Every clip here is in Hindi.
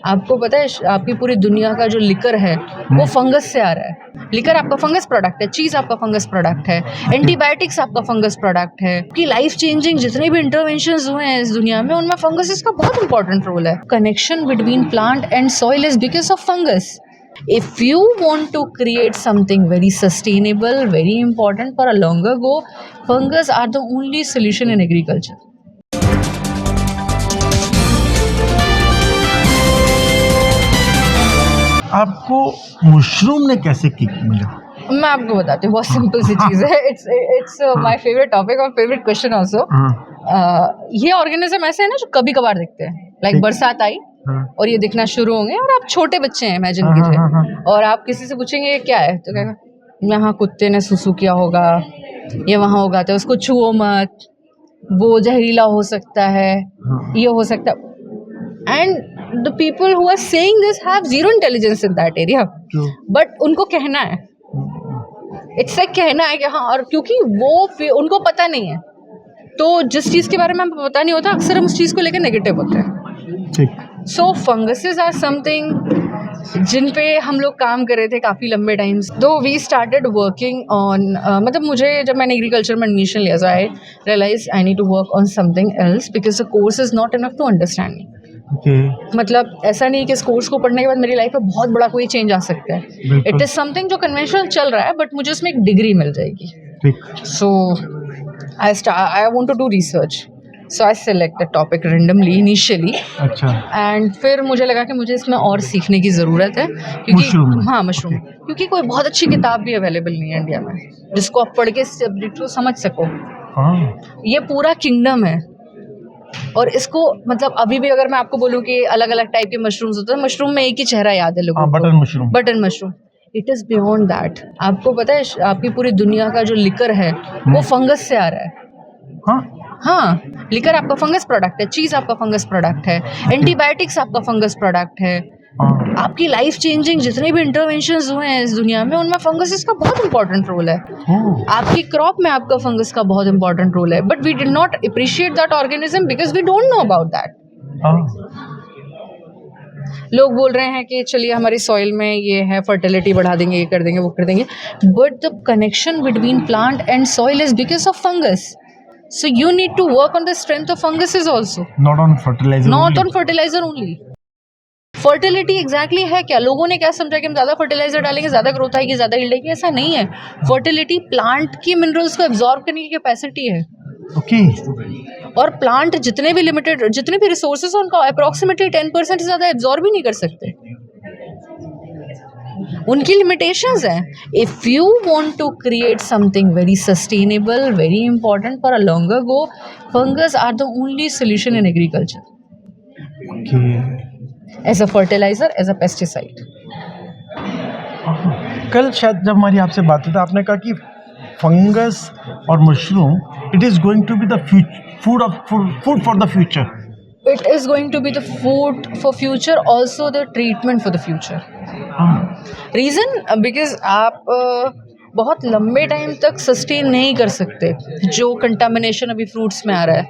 आपको पता है आपकी पूरी दुनिया का जो लिकर है वो फंगस से आ रहा है। लिकर आपका फंगस प्रोडक्ट है, चीज आपका फंगस प्रोडक्ट है, एंटीबायोटिक्स आपका फंगस प्रोडक्ट है। कि लाइफ चेंजिंग जितने भी इंटरवेंशंस हुए हैं इस दुनिया में उनमें फंगस का बहुत इंपॉर्टेंट रोल है। Connection between plant and soil is because of fungus. If you want to create something very sustainable, very important for a longer go, fungus are the only solution in agriculture. आपको मशरूम ने कैसे किक मिला? मैं आपको बताती हूँ, बहुत सिंपल सी चीज़ है. इट्स माय फेवरेट टॉपिक और फेवरेट क्वेश्चन आल्सो. ये ऑर्गेनिज्म ऐसे है ना जो कभी कभार दिखते हैं. लाइक बरसात आई और ये दिखना शुरू होंगे और आप छोटे बच्चे हैं, इमेजिन कीजिए, और आप किसी से पूछेंगे ये क्या है तो कहेगा यहाँ कुत्ते ने सुसु किया होगा, ये वहाँ होगा, तो उसको छुओ मत, वो जहरीला हो सकता है, ये हो सकता है. And the people who are saying this have zero intelligence in that area, but उनको कहना है, इट्स लाइक कहना है कि हाँ. और क्योंकि वो उनको पता नहीं है, तो जिस चीज़ के बारे में हमें पता नहीं होता अक्सर हम उस चीज़ को लेकर नेगेटिव होते हैं. सो फंगसेस आर समथिंग जिन पे हम लोग काम कर रहे थे काफ़ी लंबे टाइम से. दो वी स्टार्टेड वर्किंग ऑन, मतलब मुझे जब मैंने एग्रीकल्चर में एडमिशन लिया so I realize I need to work on something else because the course is not enough to understand me. मतलब ऐसा नहीं कि इस कोर्स को पढ़ने के बाद मेरी लाइफ में बहुत बड़ा कोई चेंज आ सकता है. इट इज़ समथिंग जो कन्वेंशनल चल रहा है बट मुझे उसमें एक डिग्री मिल जाएगी. So I want to do research. So I select a topic randomly initially. अच्छा. And फिर मुझे लगा कि मुझे इसमें और सीखने की ज़रूरत है क्योंकि मशरूम क्योंकि कोई बहुत अच्छी किताब भी अवेलेबल नहीं है इंडिया में जिसको आप पढ़ के सब्जेक्ट को समझ सको. ये पूरा किंगडम है और इसको मतलब अभी भी अगर मैं आपको बोलूँ कि अलग अलग टाइप के मशरूम्स होते हैं, मशरूम में एक ही चेहरा याद है लोगों को, button mushroom. It is beyond that. आपको पता है आपकी पूरी दुनिया का जो लिकर है वो फंगस से आ रहा है. हाँ, लिकर आपका फंगस प्रोडक्ट है, चीज आपका फंगस प्रोडक्ट है, एंटीबायोटिक्स आपका फंगस प्रोडक्ट है. आपकी लाइफ चेंजिंग जितने भी इंटरवेंशंस हुए हैं इस दुनिया में उनमें फंगस का बहुत इंपॉर्टेंट रोल है. आपकी क्रॉप में आपका फंगस का बहुत इंपॉर्टेंट रोल है, but we did not appreciate that organism because we don't know about that. लोग बोल रहे हैं कि चलिए हमारी सॉइल में ये है, फर्टिलिटी बढ़ा देंगे, ये कर देंगे, वो कर देंगे, but the connection between plant and soil is because of fungus. So you need to work on the strength of funguses also. Not on fertilizer only. Fertility exactly है क्या? लोगों ने क्या समझा कि हम ज़्यादा फर्टिलाइजर डालेंगे ज़्यादा ग्रोथ आएगी, ज़्यादा यील्ड आएगी. ऐसा नहीं है. फर्टिलिटी प्लांट की मिनरल्स को एब्जॉर्ब करने की कैपेसिटी है. और प्लांट जितने भी रिसोर्सेज हैं उनका अप्रॉक्सीमेटली 10% से ज़्यादा एब्जॉर्ब ही नहीं कर सकते. उनकी लिमिटेशंस हैं. If you want to create something very sustainable, very important for a longer go, fungus are the only solution in agriculture. As a fertiliser, as a pesticide. कल शायद जब हमारी आपसे बात हुई आपने कहा कि फंगस और mushroom it is going to be the food for the future. It is going to be the food for future, also the treatment for the future. Reason because आप बहुत लंबे टाइम तक सस्टेन नहीं कर सकते जो कंटामिनेशन अभी फ्रूट्स में आ रहा है,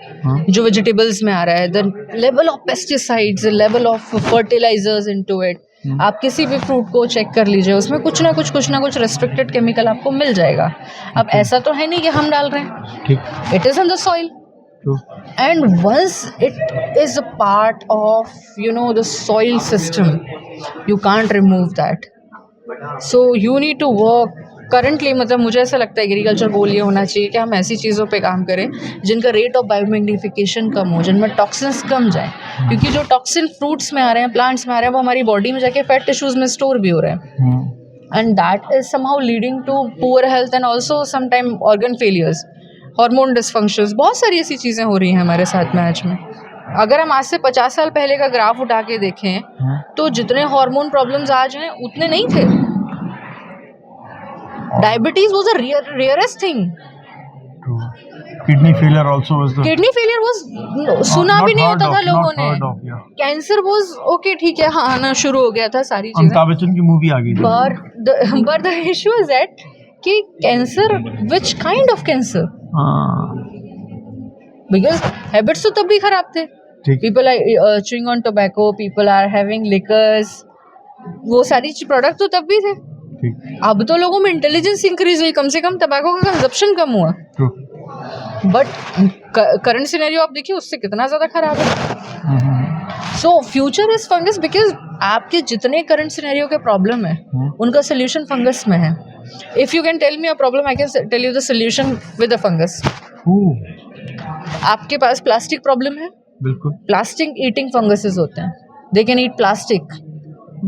जो वेजिटेबल्स में आ रहा है, the level of pesticides, the level of fertilisers into it. आप किसी भी फ्रूट को चेक कर लीजिए, उसमें कुछ ना कुछ रेस्ट्रिक्टेड केमिकल आपको मिल जाएगा. अब ऐसा तो है नहीं कि हम डाल रहे हैं. It is in the soil. And once it is a part of, the soil system, you can't remove that. So you need to work currently. मतलब मुझे ऐसा लगता है एग्रीकल्चर गोल ये होना चाहिए कि हम ऐसी चीज़ों पे काम करें जिनका रेट ऑफ बायोमैग्निफिकेशन कम हो, जिनमें टॉक्सिन्स कम जाए. क्योंकि जो टॉक्सिन फ्रूट्स में आ रहे हैं, प्लांट्स में आ रहे हैं, वो हमारी बॉडी में जाके फैट टिश्यूज में स्टोर भी हो रहे हैं. And that is somehow leading to poor health and also sometime organ failures, hormone dysfunctions. बहुत सारी ऐसी चीज़ें हो रही हैं हमारे साथ में आज में. अगर हम आज से 50 साल पहले का ग्राफ उठा के देखें तो जितने हार्मोन प्रॉब्लम्स आज हैं उतने नहीं थे. Diabetes was a rarest thing. Kidney failure also was the सुना भी नहीं होता था लोगों ने. कैंसर वाज ओके, ठीक है, हाँ आना शुरू हो गया था, सारी चीजें. अमिताभ बच्चन की मूवी आ गई थी. But the issue is that कि cancer, which kind of cancer? Because habits तो तब भी खराब थे. ठीक। People are chewing on tobacco, people are having liquors, वो सारी प्रोडक्ट तो तब भी थे। ठीक। अब तो लोगों में इंटेलिजेंस इंक्रीज हुई, कम से कम टबैको का कंजप्शन कम हुआ, ट्रू। बट करंट सिनेरियो आप देखिए उससे कितना ज़्यादा खराब है। So future is fungus, because आपके जितने करंट सिनेरियो के प्रॉब्लम है उनका सोल्यूशन फंगस में है। If you can tell me a problem, I can tell you the solution with a fungus. आपके पास प्लास्टिक प्रॉब्लम है, बिल्कुल। प्लास्टिक ईटिंग फंगसेस होते हैं, they can eat plastic,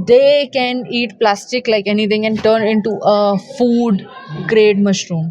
they can eat plastic like anything and turn into a food grade mushroom.